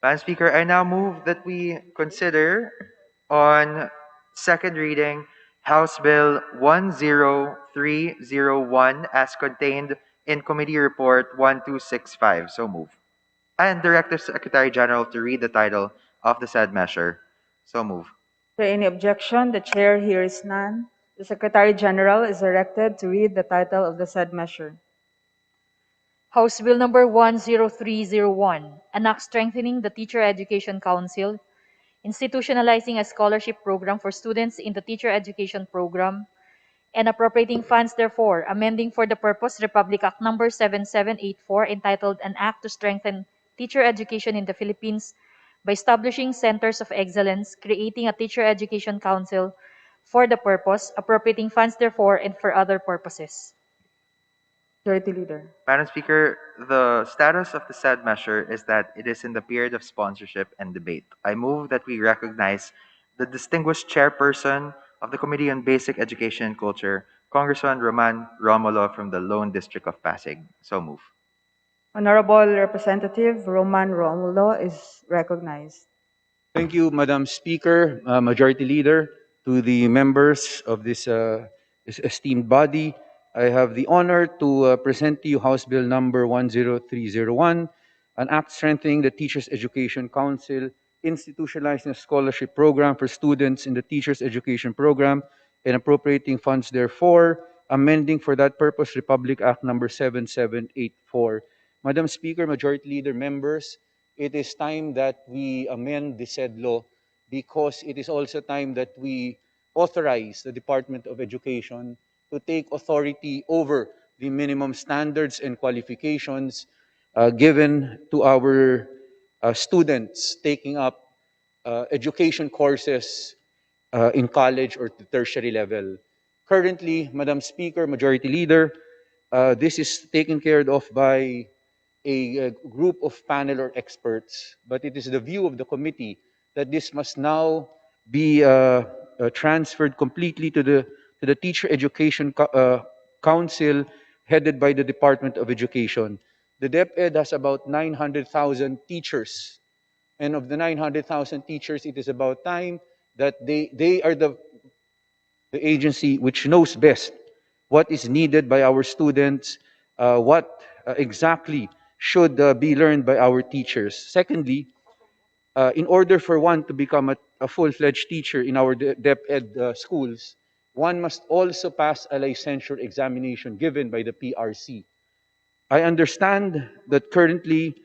Madam Speaker, I now move that we consider on second reading House Bill 10301 as contained in Committee Report 1265. So move. And direct the Secretary General to read the title of the said measure. So move. Is there any objection? The chair hears none. The Secretary General is directed to read the title of the said measure. House Bill number 10301, an act strengthening the Teacher Education Council, institutionalizing a scholarship program for students in the Teacher Education Program, and appropriating funds therefore, amending for the purpose Republic Act number 7784 entitled An Act to Strengthen Teacher Education in the Philippines by establishing centers of excellence, creating a Teacher Education Council for the purpose, appropriating funds therefore, and for other purposes. Majority Leader. Madam Speaker, the status of the said measure is that it is in the period of sponsorship and debate. I move that we recognize the distinguished chairperson of the Committee on Basic Education and Culture, Congressman Roman Romulo from the Lone District of Pasig. So move. Honorable Representative Roman Romulo is recognized. Thank you, Madam Speaker, Majority Leader, to the members of this esteemed body. I have the honor to present to you House Bill number 10301, an act strengthening the Teachers Education Council, institutionalizing a scholarship program for students in the Teachers Education Program, and appropriating funds therefore, amending for that purpose Republic Act number 7784. Madam Speaker, Majority Leader, members, it is time that we amend the said law because it is also time that we authorize the Department of Education to take authority over the minimum standards and qualifications given to our students taking up education courses in college or the tertiary level. Currently, Madam Speaker, Majority Leader, this is taken care of by a group of panel or experts, but it is the view of the committee that this must now be transferred completely to the Teacher Education Council headed by the Department of Education. The DepEd has about 900,000 teachers, and of the 900,000 teachers, it is about time that they are the agency which knows best what is needed by our students, what exactly should be learned by our teachers. Secondly, in order for one to become a full-fledged teacher in our DepEd schools, one must also pass a licensure examination given by the PRC. I understand that currently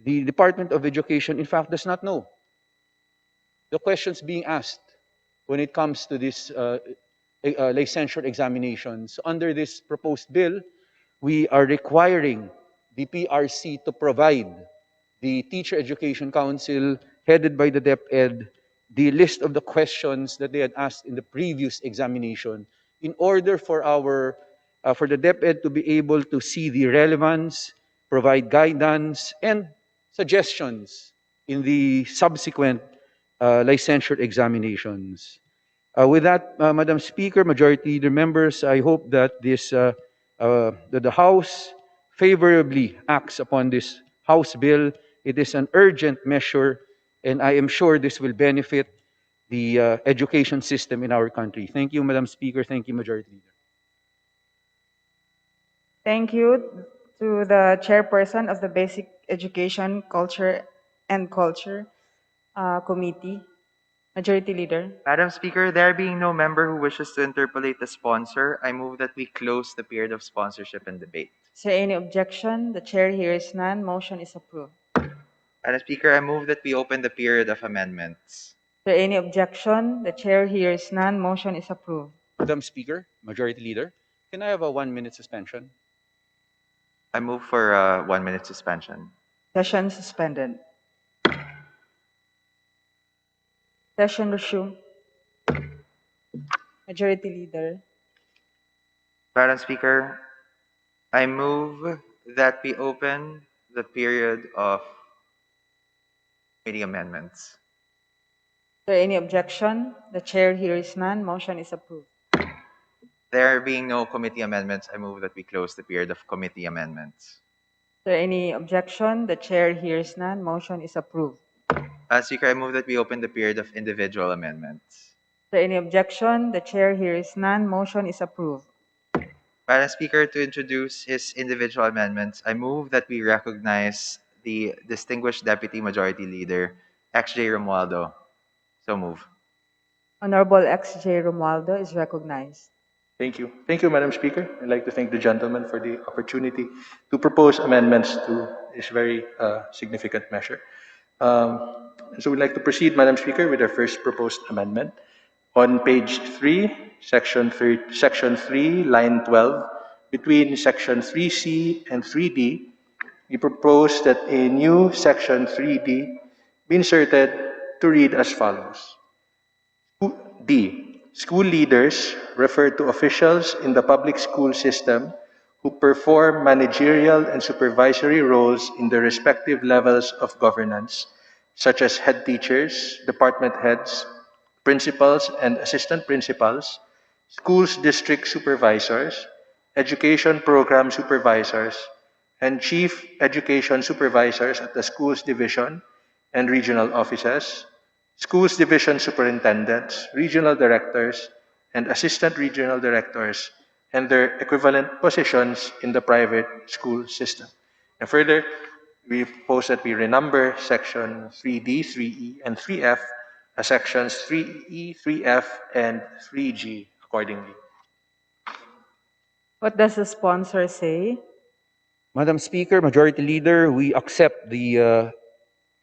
the Department of Education, in fact, does not know the questions being asked when it comes to this licensure examinations. Under this proposed bill, we are requiring the PRC to provide the Teacher Education Council, headed by the DepEd, the list of the questions that they had asked in the previous examination in order for for the DepEd to be able to see the relevance, provide guidance, and suggestions in the subsequent licensure examinations. With that, Madam Speaker, Majority Leader members, I hope that that the House favorably acts upon this House bill. It is an urgent measure, and I am sure this will benefit the education system in our country. Thank you, Madam Speaker. Thank you, Majority Leader. Thank you to the chairperson of the Basic Education, Culture Committee. Majority Leader. Madam Speaker, there being no member who wishes to interpolate the sponsor, I move that we close the period of sponsorship and debate. Is there any objection? The chair hears none. Motion is approved. Madam Speaker, I move that we open the period of amendments. Is there any objection? The chair hears none. Motion is approved. Madam Speaker, Majority Leader, can I have a 1-minute suspension? I move for a 1-minute suspension. Session suspended. Session resumed. Majority Leader. Madam Speaker, I move that we open the period of committee amendments. Is there any objection? The chair hears none. Motion is approved. There being no committee amendments, I move that we close the period of committee amendments. Is there any objection? The chair hears none. Motion is approved. Speaker, I move that we open the period of individual amendments. Is there any objection? The chair hears none. Motion is approved. Madam Speaker, to introduce his individual amendments, I move that we recognize the distinguished Deputy Majority Leader, XJ Romualdo. So move. Honorable XJ Romualdo is recognized. Thank you. Thank you, Madam Speaker. I'd like to thank the gentleman for the opportunity to propose amendments to this very significant measure. So we'd like to proceed, Madam Speaker, with our first proposed amendment. On page 3, section 3, line 12, between section 3C and 3D, we propose that a new section 3D be inserted to read as follows. D. School leaders refer to officials in the public school system who perform managerial and supervisory roles in the respective levels of governance, such as head teachers, department heads, principals and assistant principals, schools district supervisors, education program supervisors, and chief education supervisors at the schools division and regional offices, schools division superintendents, regional directors, and assistant regional directors, and their equivalent positions in the private school system. And further, we propose that we renumber section 3D, 3E, and 3F as sections 3E, 3F, and 3G accordingly. What does the sponsor say? Madam Speaker, Majority Leader, we accept the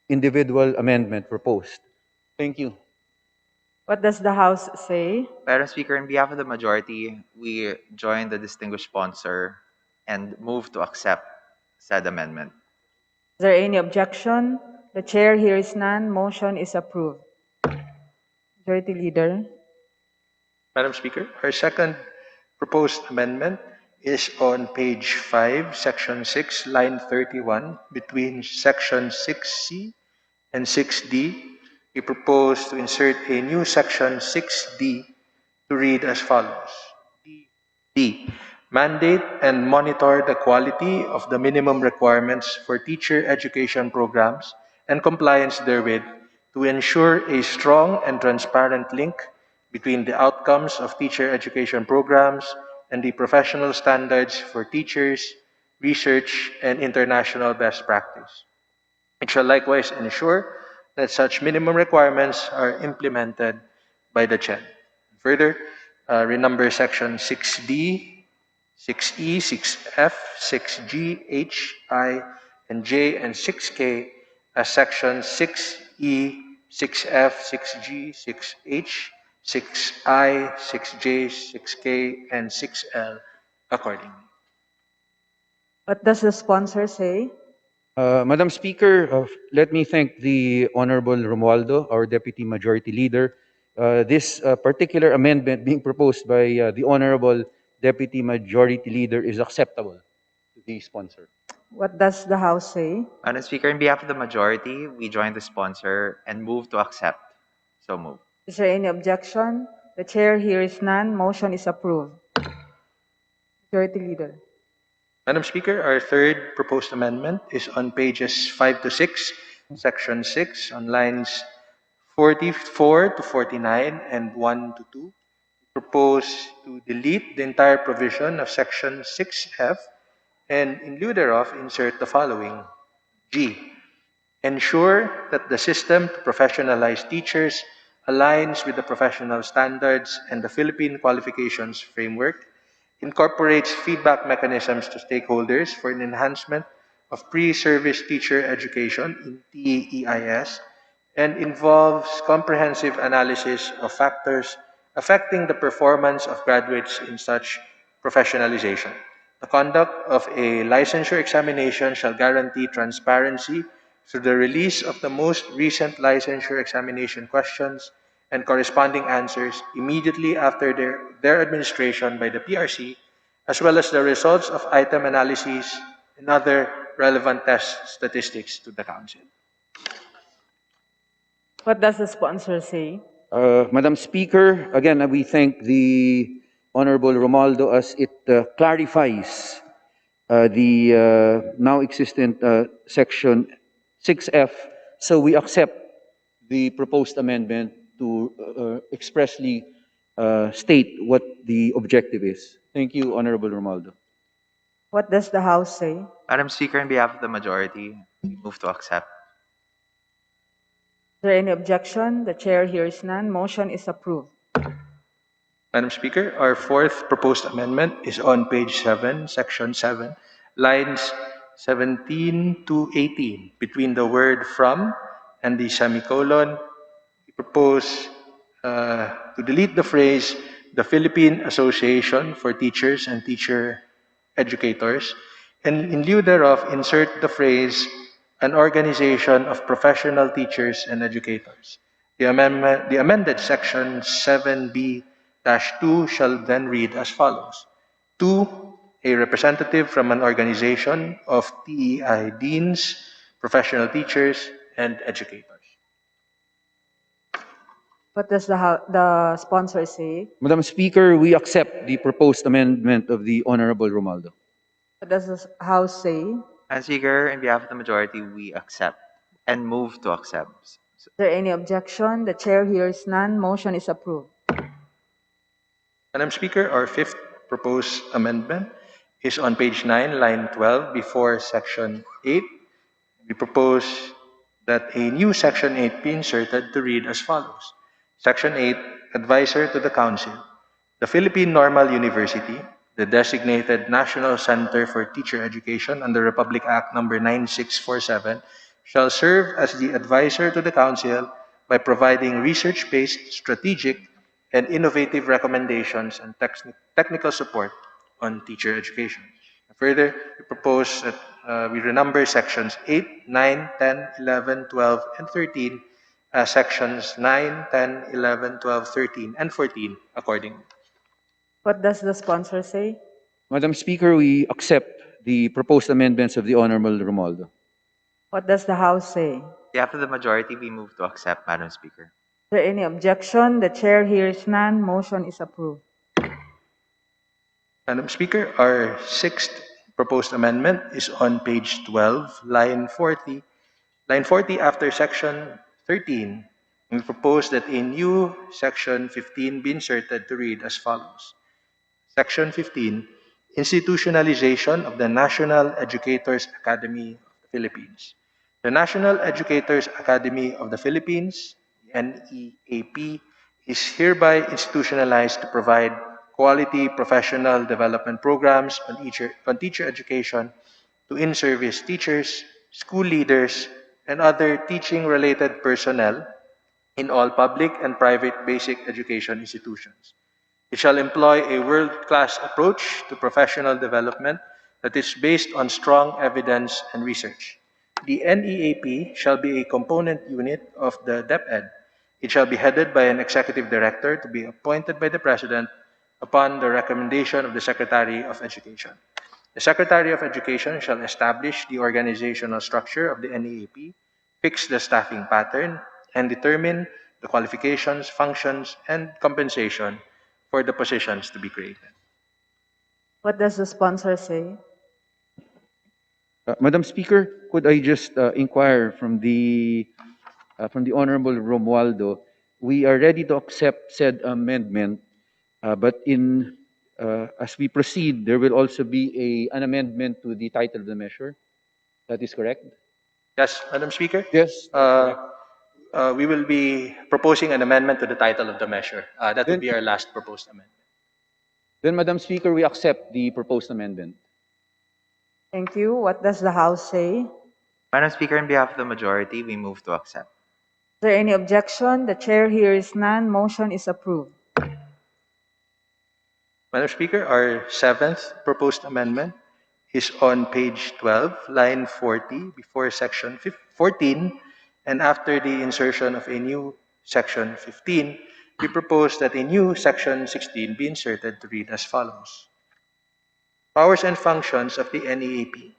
individual amendment proposed. Thank you. What does the House say? Madam Speaker, on behalf of the majority, we join the distinguished sponsor and move to accept said amendment. Is there any objection? The chair hears none. Motion is approved. Majority Leader. Madam Speaker, our second proposed amendment is on page 5, section 6, line 31, between section 6C and 6D. We propose to insert a new section 6D to read as follows. D. Mandate and monitor the quality of the minimum requirements for teacher education programs and compliance therewith to ensure a strong and transparent link between the outcomes of teacher education programs and the professional standards for teachers, research, and international best practice. It shall likewise ensure that such minimum requirements are implemented by the CHED. Further, renumber section 6D, 6E, 6F, 6G, H, I, and J, and 6K as sections 6E, 6F, 6G, 6H, 6I, 6J, 6K, and 6L accordingly. What does the sponsor say? Madam Speaker, let me thank the Honorable Romualdo, our Deputy Majority Leader. This particular amendment being proposed by the Honorable Deputy Majority Leader is acceptable to the sponsor. What does the House say? Madam Speaker, on behalf of the majority, we join the sponsor and move to accept. So move. Is there any objection? The chair hears none. Motion is approved. Majority Leader. Madam Speaker, our third proposed amendment is on pages 5 to 6, section 6, on lines 44 to 49 and 1 to 2. We propose to delete the entire provision of section 6F and in lieu thereof insert the following. G. Ensure that the system to professionalize teachers aligns with the professional standards and the Philippine Qualifications Framework, incorporates feedback mechanisms to stakeholders for an enhancement of pre-service teacher education in TEIS, and involves comprehensive analysis of factors affecting the performance of graduates in such professionalization. The conduct of a licensure examination shall guarantee transparency through the release of the most recent licensure examination questions and corresponding answers immediately after their administration by the PRC, as well as the results of item analyses and other relevant test statistics to the Council. What does the sponsor say? Madam Speaker, again, we thank the Honorable Romualdo as it clarifies the now existent section 6F. So we accept the proposed amendment to expressly state what the objective is. Thank you, Honorable Romualdo. What does the House say? Madam Speaker, on behalf of the majority, we move to accept. Is there any objection? The chair hears none. Motion is approved. Madam Speaker, our fourth proposed amendment is on page 7, section 7, lines 17 to 18. Between the word from and the semicolon, we propose to delete the phrase the Philippine Association for Teachers and Teacher Educators, and in lieu thereof, insert the phrase an organization of professional teachers and educators. The amended section 7B-2 shall then read as follows. 2. A representative from an organization of TEI deans, professional teachers, and educators. What does the sponsor say? Madam Speaker, we accept the proposed amendment of the Honorable Romualdo. What does the House say? Madam Speaker, on behalf of the majority, we accept and move to accept. Is there any objection? The chair hears none. Motion is approved. Madam Speaker, our fifth proposed amendment is on page 9, line 12, before section 8. We propose that a new section 8 be inserted to read as follows. Section 8, Advisor to the Council. The Philippine Normal University, the designated National Center for Teacher Education under Republic Act No. 9647, shall serve as the advisor to the Council by providing research-based, strategic, and innovative recommendations and technical support on teacher education. Further, we propose that we renumber sections 8, 9, 10, 11, 12, and 13 as sections 9, 10, 11, 12, 13, and 14 accordingly. What does the sponsor say? Madam Speaker, we accept the proposed amendments of the Honorable Romualdo. What does the House say? Is On behalf of the majority, we move to accept, Madam Speaker. there any objection? The chair hears none. Motion is approved. Madam Speaker, our sixth proposed amendment is on page 12, line 40. Line 40 after section 13, we propose that a new section 15 be inserted to read as follows. Section 15, Institutionalization of the National Educators Academy of the Philippines. The National Educators Academy of the Philippines, NEAP, is hereby institutionalized to provide quality professional development programs on teacher education to in-service teachers, school leaders, and other teaching-related personnel in all public and private basic education institutions. It shall employ a world-class approach to professional development that is based on strong evidence and research. The NEAP shall be a component unit of the DepEd. It shall be headed by an executive director to be appointed by the President upon the recommendation of the Secretary of Education. The Secretary of Education shall establish the organizational structure of the NEAP, fix the staffing pattern, and determine the qualifications, functions, and compensation for the positions to be created. What does the sponsor say? Madam Speaker, could I just inquire from the Honorable Romualdo? We are ready to accept said amendment, but as we proceed, there will also be an amendment to the title of the measure. That is correct? Yes, Madam Speaker? Yes. We will be proposing an amendment to the title of the measure. That will be our last proposed amendment. Then, Madam Speaker, we accept the proposed amendment. Thank you. What does the House say? Madam Speaker, on behalf of the majority, we move to accept. Is there any objection? The chair hears none. Motion is approved. Madam Speaker, our seventh proposed amendment is on page 12, line 40, before section 14, and after the insertion of a new section 15, we propose that a new section 16 be inserted to read as follows. Powers and functions of the NEAP.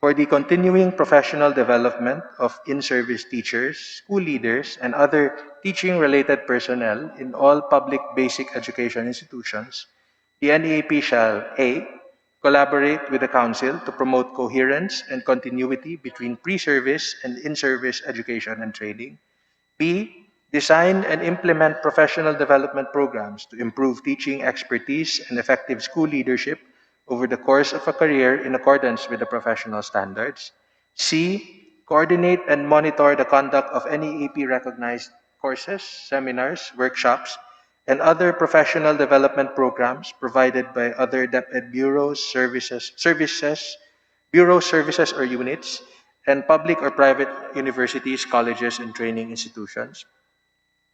For the continuing professional development of in-service teachers, school leaders, and other teaching-related personnel in all public basic education institutions, the NEAP shall A. Collaborate with the Council to promote coherence and continuity between pre-service and in-service education and training. B. Design and implement professional development programs to improve teaching expertise and effective school leadership over the course of a career in accordance with the professional standards. C. Coordinate and monitor the conduct of any AP recognized courses, seminars, workshops, and other professional development programs provided by other DepEd bureaus, bureau services or units, and public or private universities, colleges, and training institutions.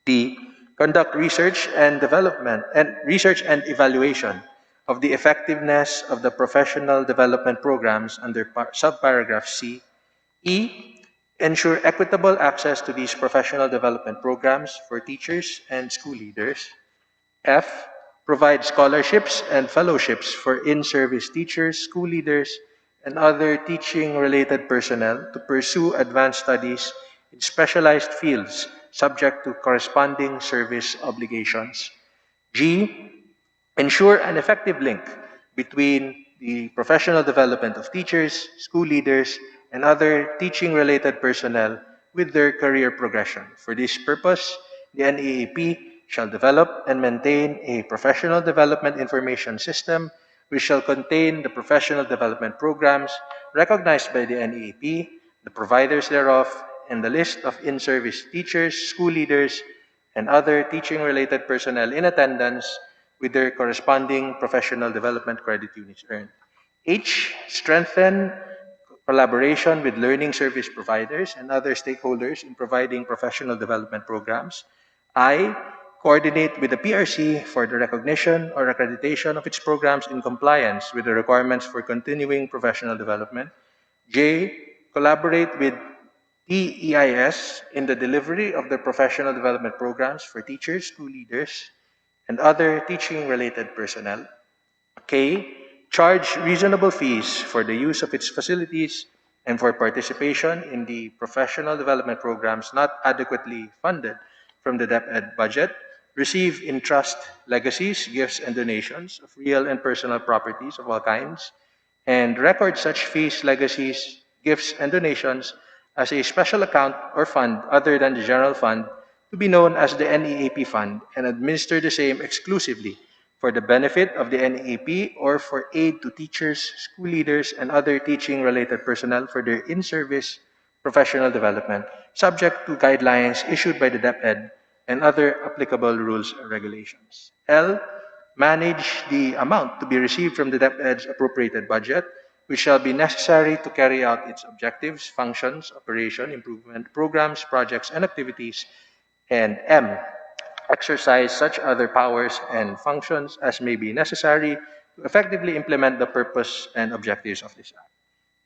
D. Conduct research and evaluation of the effectiveness of the professional development programs under subparagraph C. E. Ensure equitable access to these professional development programs for teachers and school leaders. F. Provide scholarships and fellowships for in-service teachers, school leaders, and other teaching-related personnel to pursue advanced studies in specialized fields subject to corresponding service obligations. G. Ensure an effective link between the professional development of teachers, school leaders, and other teaching-related personnel with their career progression. For this purpose, the NEAP shall develop and maintain a professional development information system which shall contain the professional development programs recognized by the NEAP, the providers thereof, and the list of in-service teachers, school leaders, and other teaching-related personnel in attendance with their corresponding professional development credit units earned. H. Strengthen collaboration with learning service providers and other stakeholders in providing professional development programs. I. Coordinate with the PRC for the recognition or accreditation of its programs in compliance with the requirements for continuing professional development. J. Collaborate with TEIS in the delivery of the professional development programs for teachers, school leaders, and other teaching-related personnel. K. Charge reasonable fees for the use of its facilities and for participation in the professional development programs not adequately funded from the DepEd budget. Receive in trust legacies, gifts, and donations of real and personal properties of all kinds, and record such fees, legacies, gifts, and donations as a special account or fund other than the general fund to be known as the NEAP Fund and administer the same exclusively for the benefit of the NEAP or for aid to teachers, school leaders, and other teaching-related personnel for their in-service professional development, subject to guidelines issued by the DepEd and other applicable rules and regulations. L. Manage the amount to be received from the DepEd's appropriated budget, which shall be necessary to carry out its objectives, functions, operation, improvement, programs, projects, and activities. And M. Exercise such other powers and functions as may be necessary to effectively implement the purpose and objectives of this Act.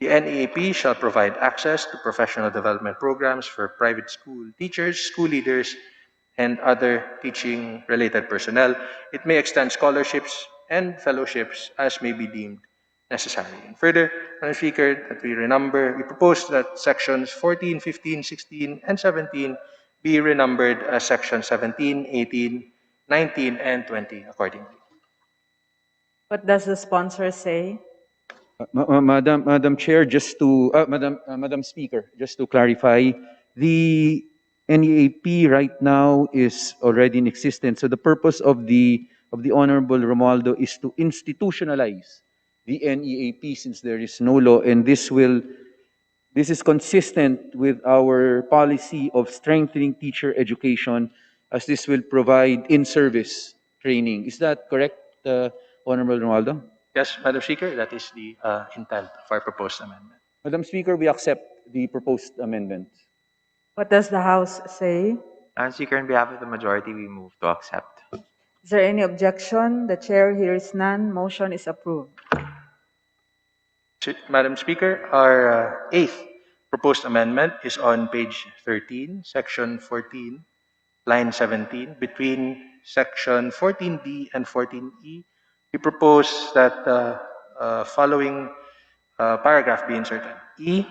The NEAP shall provide access to professional development programs for private school teachers, school leaders, and other teaching-related personnel. It may extend scholarships and fellowships as may be deemed necessary. And further, Madam Speaker, that we propose that sections 14, 15, 16, and 17 be renumbered as section 17, 18, 19, and 20 accordingly. What does the sponsor say? Madam Chair, Madam Speaker, just to clarify, the NEAP right now is already in existence. So the purpose of the Honorable Romualdo is to institutionalize the NEAP since there is no law, and this is consistent with our policy of strengthening teacher education, as this will provide in-service training. Is that correct, Honorable Romualdo? Yes, Madam Speaker, that is the intent of our proposed amendment. Madam Speaker, we accept the proposed amendment. What does the House say? Madam Speaker, on behalf of the majority, we move to accept. Is there any objection? The chair hears none. Motion is approved. Madam Speaker, our eighth proposed amendment is on page 13, section 14, line 17. Between section 14D and 14E, we propose that the following paragraph be inserted. E.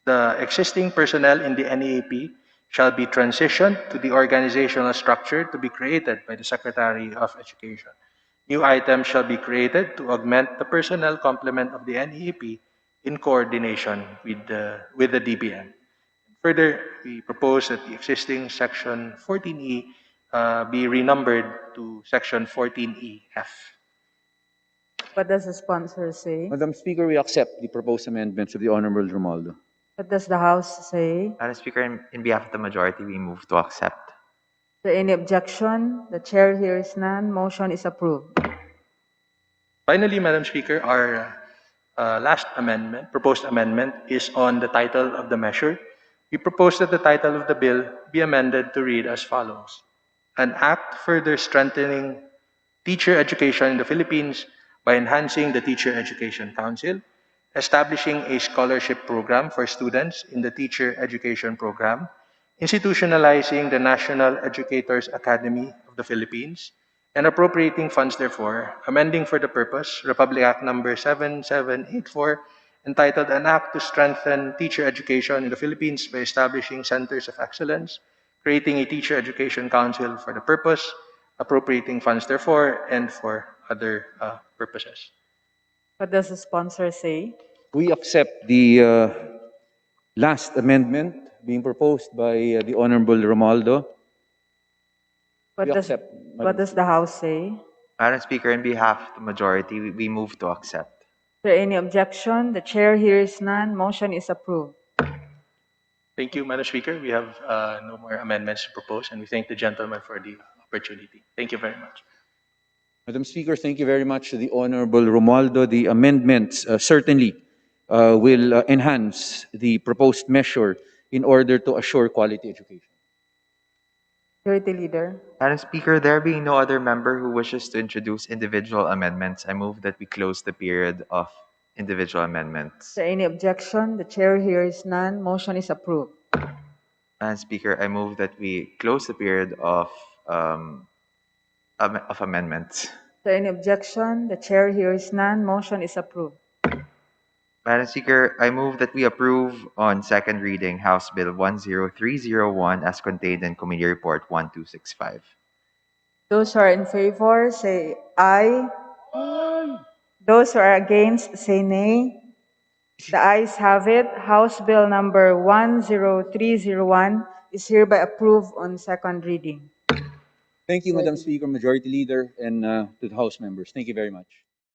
The existing personnel in the NEAP shall be transitioned to the organizational structure to be created by the Secretary of Education. New items shall be created to augment the personnel complement of the NEAP in coordination with the DBM. Further, we propose that the existing Section 14E be renumbered to Section 14EF. What does the sponsor say? Madam Speaker, we accept the proposed amendments of the Honorable Romualdo. What does the House say? Madam Speaker, in behalf of the majority, we move to accept. Is there any objection? The chair hears none. Motion is approved. Finally, Madam Speaker, our last amendment, proposed amendment, is on the title of the measure. We propose that the title of the bill be amended to read as follows: An act further strengthening teacher education in the Philippines by enhancing the Teacher Education Council, establishing a scholarship program for students in the Teacher Education Program, institutionalizing the National Educators Academy of the Philippines, and appropriating funds therefore, amending for the purpose Republic Act Number 7784, entitled An Act to Strengthen Teacher Education in the Philippines by establishing centers of excellence, creating a Teacher Education Council for the purpose, appropriating funds therefore, and for other purposes. What does the sponsor say? We accept the last amendment being proposed by the Honorable Romualdo. What We does, accept, what Madam does the House say? Madam Speaker, in behalf of the majority, we move to accept. Is there any objection? The chair hears none. Motion is approved. Thank you, Madam Speaker. We have no more amendments to propose, and we thank the gentleman for the opportunity. Thank you very much. Madam Speaker, thank you very much to the Honorable Romualdo. The amendments certainly will enhance the proposed measure in order to assure quality education. Majority Leader. Madam Speaker, there being no other member who wishes to introduce individual amendments, I move that we close the period of individual Is amendments. there any objection? The chair hears none. Motion is approved. Madam Speaker, I move that we close the period of amendments. Is there any objection? The chair hears none. Motion is approved. Madam Speaker, I move that we approve on second reading House Bill 10301 as contained in Committee Report 1265. Those who are in favor say aye. Those who are against say nay. The ayes have it. House Bill number 10301 is hereby approved on second reading. Thank you, Madam Speaker, Majority Leader, and to the House members. Thank you very much.